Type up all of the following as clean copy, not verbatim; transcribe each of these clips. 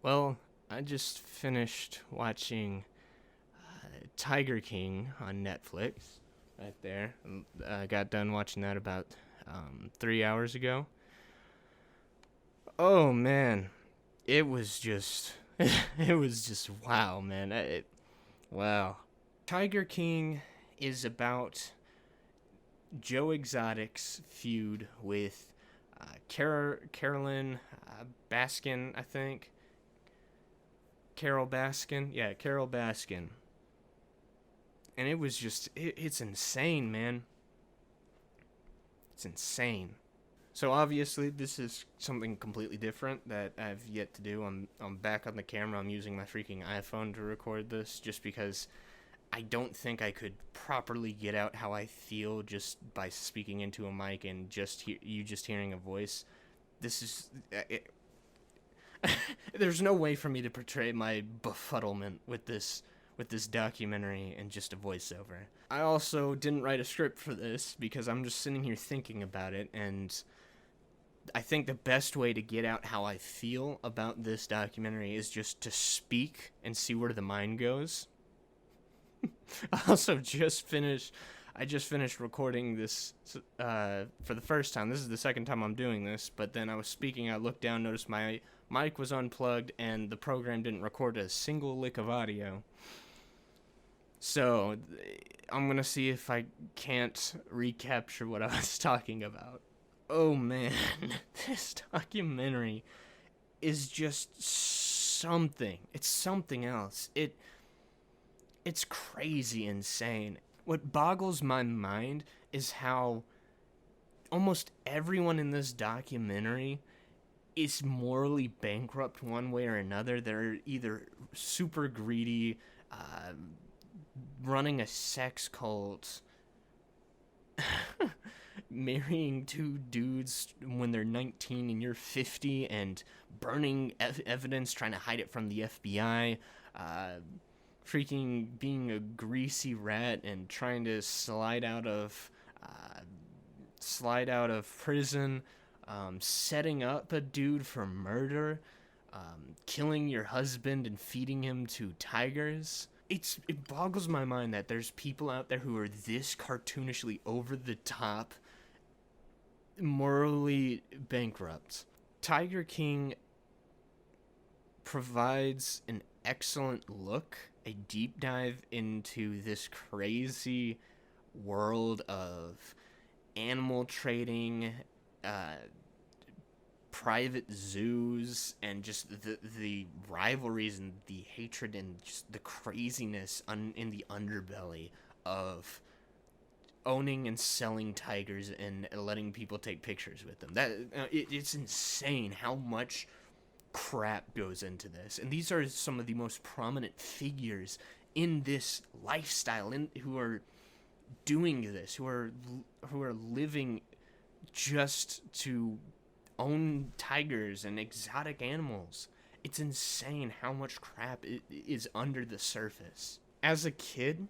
Well, I just finished watching Tiger King on Netflix. Right there. I got done watching that about 3 hours ago. Oh man, it was just, it was just wow, man. Wow. Tiger King is about Joe Exotic's feud with Carolyn Baskin, I think. Carol Baskin, yeah, Carol Baskin, and it was just it's insane, man. It's insane. So obviously this is something completely different that I've yet to do. I'm back on the camera. I'm using my freaking iPhone to record this just because I don't think I could properly get out how I feel just by speaking into a mic and just hearing a voice. This is there's no way for me to portray my befuddlement with this documentary and just a voiceover. I also didn't write a script for this because I'm just sitting here thinking about it, and I think the best way to get out how I feel about this documentary is just to speak and see where the mind goes. I also just finished recording this for the first time. This is the second time I'm doing this, but then I was speaking, I looked down, noticed my mic was unplugged, and the program didn't record a single lick of audio. So I'm gonna see if I can't recapture what I was talking about. Oh man, this documentary is just something. It's something else. It's crazy insane. What boggles my mind is how almost everyone in this documentary is morally bankrupt one way or another. They're either super greedy, running a sex cult, marrying two dudes when they're 19 and you're 50, and burning evidence, trying to hide it from the FBI, freaking being a greasy rat and trying to slide out of prison, setting up a dude for murder, killing your husband and feeding him to tigers. It boggles my mind that there's people out there who are this cartoonishly over the top, morally bankrupt. Tiger King provides an excellent look, a deep dive into this crazy world of animal trading, uh, private zoos, and just the rivalries and the hatred and just the craziness in the underbelly of owning and selling tigers and letting people take pictures with them. It's insane how much crap goes into this, and these are some of the most prominent figures in this lifestyle, who are doing this, who are living just to own tigers and exotic animals. It's insane how much crap is under the surface. As a kid,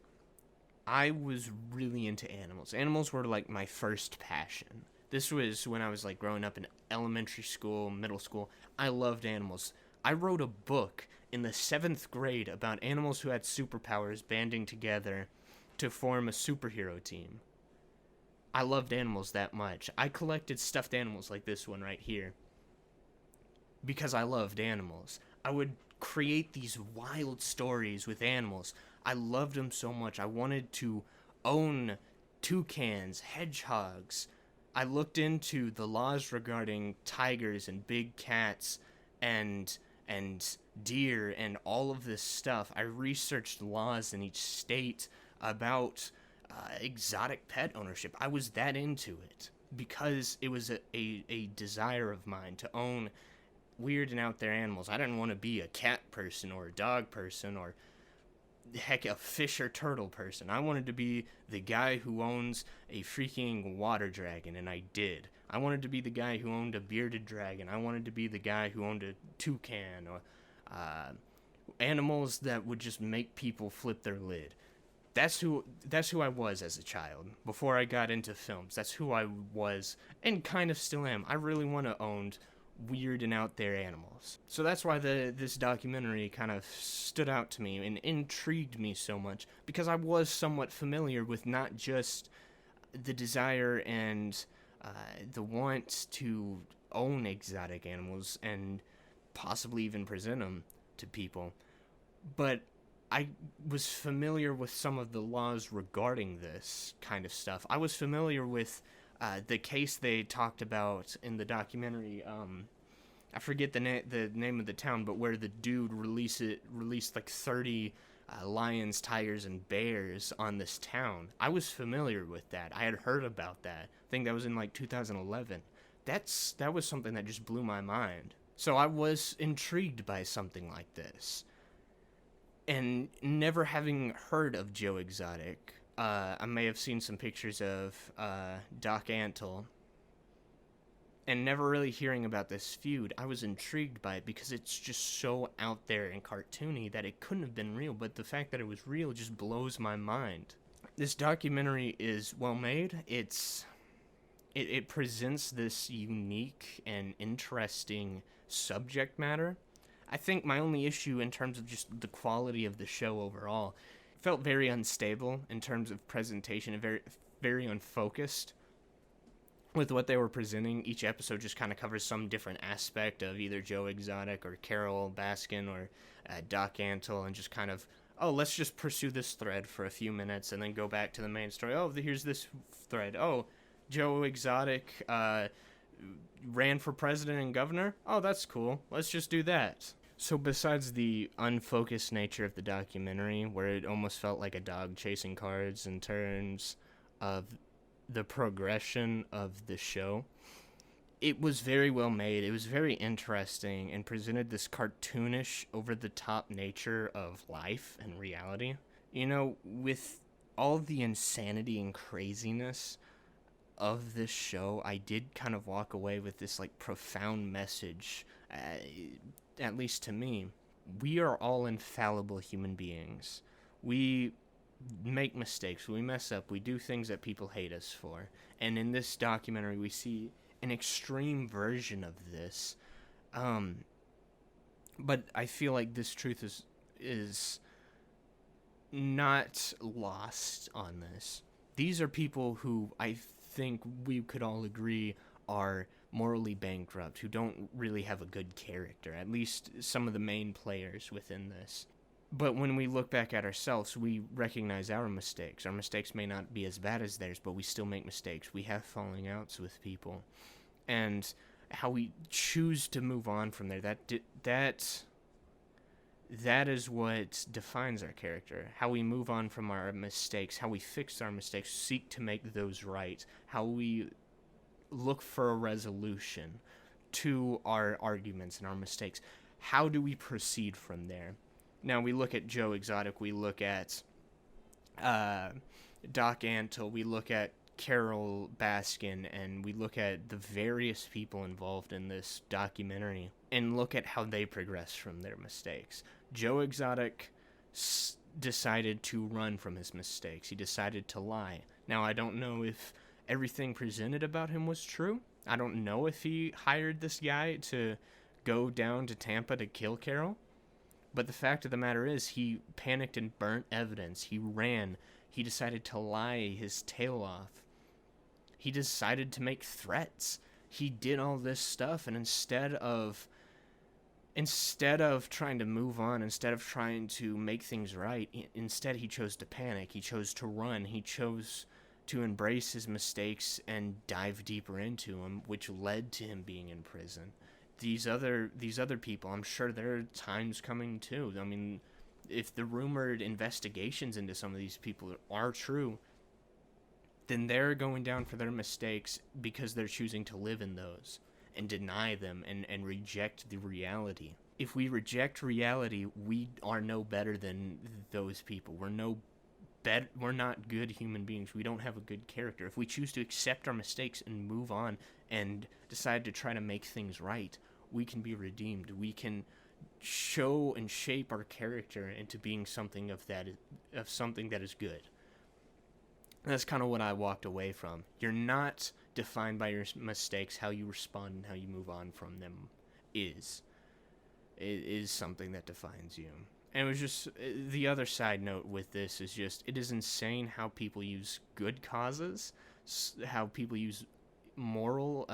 I was really into animals. Animals were like my first passion. This was when I was like growing up in elementary school, middle school. I loved animals. I wrote a book in the 7th grade about animals who had superpowers banding together to form a superhero team. I loved animals that much. I collected stuffed animals like this one right here because I loved animals. I would create these wild stories with animals. I loved them so much. I wanted to own toucans, hedgehogs. I looked into the laws regarding tigers and big cats and deer and all of this stuff. I researched laws in each state about exotic pet ownership. I was that into it because it was a desire of mine to own weird and out there animals. I didn't want to be a cat person or a dog person or heck a fish or turtle person. I wanted to be the guy who owns a freaking water dragon, and I did. I wanted to be the guy who owned a bearded dragon. I wanted to be the guy who owned a toucan or animals that would just make people flip their lid. That's who I was as a child before I got into films. That's who I was and kind of still am. I really want to own weird and out there animals. So that's why this documentary kind of stood out to me and intrigued me so much, because I was somewhat familiar with not just the desire and the want to own exotic animals and possibly even present them to people, but I was familiar with some of the laws regarding this kind of stuff. I was familiar with the case they talked about in the documentary. I forget the name of the town, but where the dude released like 30 lions, tigers, and bears on this town. I was familiar with that. I had heard about that. I think that was in like 2011. That was something that just blew my mind. So I was intrigued by something like this. And never having heard of Joe Exotic, I may have seen some pictures of Doc Antle, and never really hearing about this feud, I was intrigued by it because it's just so out there and cartoony that it couldn't have been real, but the fact that it was real just blows my mind. This documentary is well made. It presents this unique and interesting subject matter. I think my only issue in terms of just the quality of the show overall, felt very unstable in terms of presentation and very, very unfocused with what they were presenting. Each episode just kind of covers some different aspect of either Joe Exotic or Carole Baskin or Doc Antle, and just kind of, oh, let's just pursue this thread for a few minutes and then go back to the main story. Oh, here's this thread. Oh, Joe Exotic ran for president and governor. Oh, that's cool. Let's just do that. So besides the unfocused nature of the documentary, where it almost felt like a dog chasing cards in terms of the progression of the show, it was very well made. It was very interesting and presented this cartoonish, over-the-top nature of life and reality. You know, with all the insanity and craziness of this show, I did kind of walk away with this, like, profound message, at least to me. We are all infallible human beings. We make mistakes, we mess up, we do things that people hate us for. And in this documentary, we see an extreme version of this. But I feel like this truth is not lost on this. These are people who I think we could all agree are morally bankrupt, who don't really have a good character, at least some of the main players within this. But when we look back at ourselves, we recognize our mistakes. Our mistakes may not be as bad as theirs, but we still make mistakes. We have falling outs with people. And how we choose to move on from there, that is what defines our character. How we move on from our mistakes, how we fix our mistakes, seek to make those right, how we look for a resolution to our arguments and our mistakes. How do we proceed from there? Now, we look at Joe Exotic, we look at Doc Antle, we look at Carole Baskin, and we look at the various people involved in this documentary and look at how they progress from their mistakes. Joe Exotic decided to run from his mistakes. He decided to lie. Now, I don't know if everything presented about him was true. I don't know if he hired this guy to go down to Tampa to kill Carole. But the fact of the matter is, he panicked and burnt evidence. He ran. He decided to lie his tail off. He decided to make threats. He did all this stuff, and instead of trying to move on, instead of trying to make things right, instead he chose to panic. He chose to run. He chose to embrace his mistakes and dive deeper into them, which led to him being in prison. These other people, I'm sure there are times coming too. I mean, if the rumored investigations into some of these people are true, then they're going down for their mistakes because they're choosing to live in those and deny them and reject the reality. If we reject reality, we are no better than those people. We're not good human beings. We don't have a good character. If we choose to accept our mistakes and move on and decide to try to make things right, we can be redeemed. We can show and shape our character into being something of something that is good. And that's kind of what I walked away from. You're not defined by your mistakes, how you respond and how you move on from them is. It is something that defines you. And it was just, the other side note with this is just, it is insane how people use good causes, how people use moral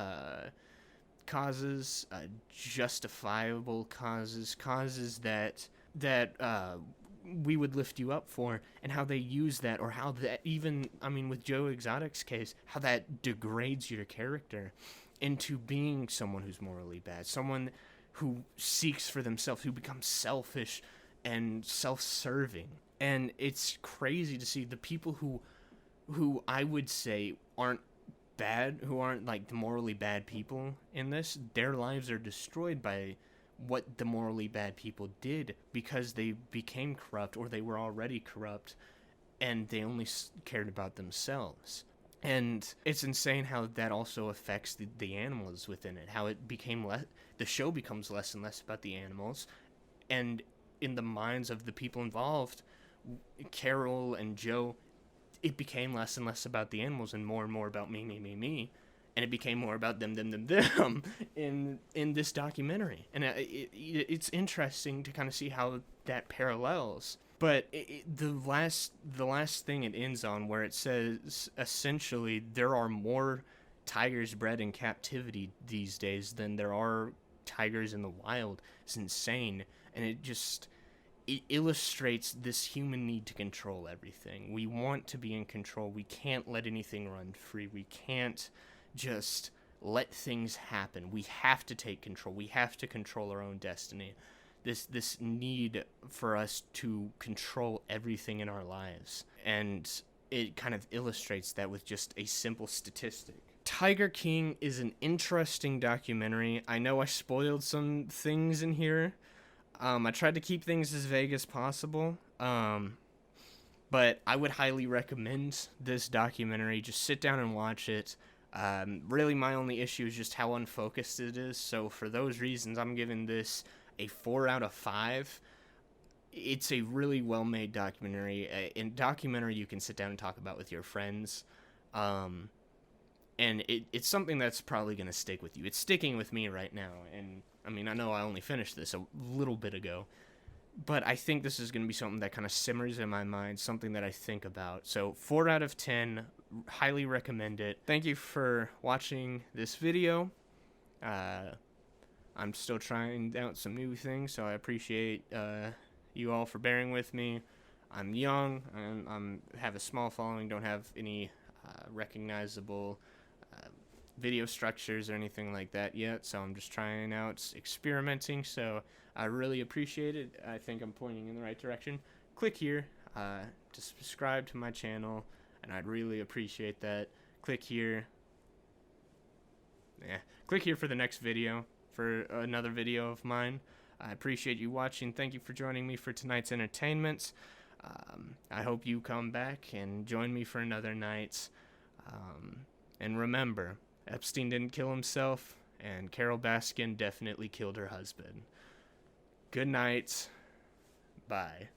causes, justifiable causes that we would lift you up for, and how they use that, or how that even, I mean, with Joe Exotic's case, how that degrades your character into being someone who's morally bad, someone who seeks for themselves, who becomes selfish and self-serving. And it's crazy to see the people who I would say aren't bad, who aren't like the morally bad people in this, their lives are destroyed by what the morally bad people did, because they became corrupt, or they were already corrupt, and they only cared about themselves. And it's insane how that also affects the animals within it, how it became the show becomes less and less about the animals, and in the minds of the people involved, Carol and Joe, it became less and less about the animals and more about me, and it became more about them in this documentary. And it's interesting to kind of see how that parallels. But the last thing it ends on, where it says essentially there are more tigers bred in captivity these days than there are tigers in the wild, is insane. And it illustrates this human need to control everything. We want to be in control. We can't let anything run free. We can't just let things happen. We have to take control. We have to control our own destiny. This need for us to control everything in our lives. And it kind of illustrates that with just a simple statistic. Tiger King is an interesting documentary. I know I spoiled some things in here. I tried to keep things as vague as possible. But I would highly recommend this documentary. Just sit down and watch it. Really, my only issue is just how unfocused it is. So for those reasons, I'm giving this a 4 out of 5. It's a really well-made documentary. In documentary you can sit down and talk about with your friends. And it's something that's probably going to stick with you. It's sticking with me right now. And, I mean, I know I only finished this a little bit ago. But I think this is going to be something that kind of simmers in my mind, something that I think about. So 4 out of 10, highly recommend it. Thank you for watching this video. I'm still trying out some new things, so I appreciate you all for bearing with me. I'm young, I'm have a small following, don't have any recognizable video structures or anything like that yet, so I'm just trying out, experimenting, so I really appreciate it. I think I'm pointing in the right direction. Click here to subscribe to my channel, and I'd really appreciate that. Click here. Yeah, click here for the next video, for another video of mine. I appreciate you watching. Thank you for joining me for tonight's entertainment. I hope you come back and join me for another night. And remember, Epstein didn't kill himself, and Carol Baskin definitely killed her husband. Good night. Bye.